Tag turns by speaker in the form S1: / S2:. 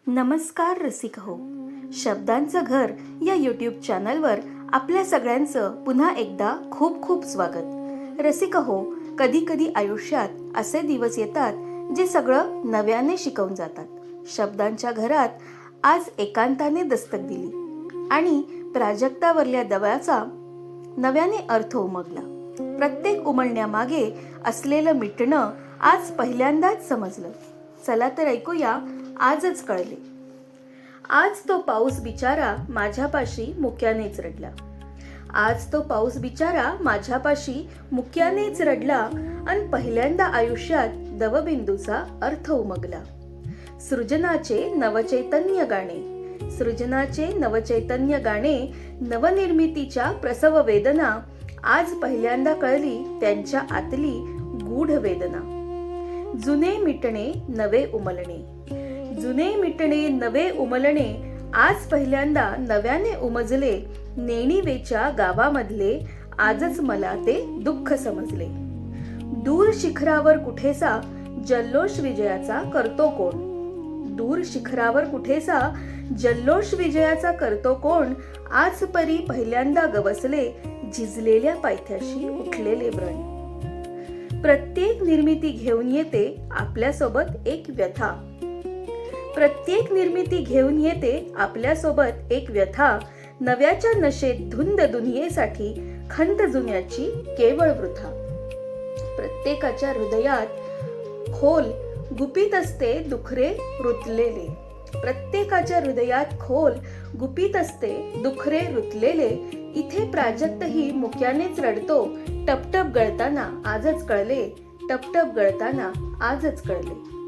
S1: नमस्कार रसिक हो. शब्दांचं घर या यूट्यूब चॅनलवर आपल्या सगळ्यांचं पुन्हा एकदा खूप खूप स्वागत. रसिक हो, कधी कधी आयुष्यात असे दिवस येतात जे सगळं नव्याने शिकवून जातात. शब्दांच्या घरात आज एकांताने दस्तक दिली आणि प्राजक्तावरल्या दव्याचा नव्याने अर्थ उमगला. प्रत्येक उमलण्यामागे असलेलं मिटणं आज पहिल्यांदाच समजलं. चला तर ऐकूया, आजच कळले. आज तो पाऊस बिचारा माझ्यापाशी मुक्यानेच रडला. आज तो पाऊस बिचारा माझ्यापाशी मुक्यानेच रडला आणि पहिल्यांदा आयुष्यात दवबिंदूचा अर्थ उमगला. सृजनाचे नवचैतन्य गाणे, सृजनाचे नवचैतन्य गाणे, नवनिर्मितीच्या प्रसव वेदना आज पहिल्यांदा कळली त्यांच्या आतली गूढ वेदना. जुने मिटणे नवे उमलणे, जुने मिटणे नवे उमलणे आज पहिल्यांदा नव्याने उमजले. नेणिवेच्या गावामधले आजच मला ते दुःख समजले. दूर शिखरावर कुठेसा जल्लोष विजयाचा करतो कोण, दूर शिखरावर कुठेसा जल्लोष विजयाचा करतो कोण. आज परी पहिल्यांदा गवसले झिजलेल्या पायथ्याशी उठलेले व्रण. प्रत्येक निर्मिती घेऊन येते आपल्यासोबत एक व्यथा, प्रत्येक निर्मिती घेऊन येते आपल्यासोबत एक व्यथा. नव्याच्या नशेत धुंद दुनियेसाठी खंत जुन्याची केवळ वृथा. प्रत्येकाच्या हृदयात खोल गुपित असते दुखरे रुतलेले, प्रत्येकाच्या हृदयात खोल गुपित असते दुखरे रुतलेले. इथे प्राजक्तही मुक्यानेच रडतो. टपटप गळताना आजच कळले, टपटप गळताना आजच कळले.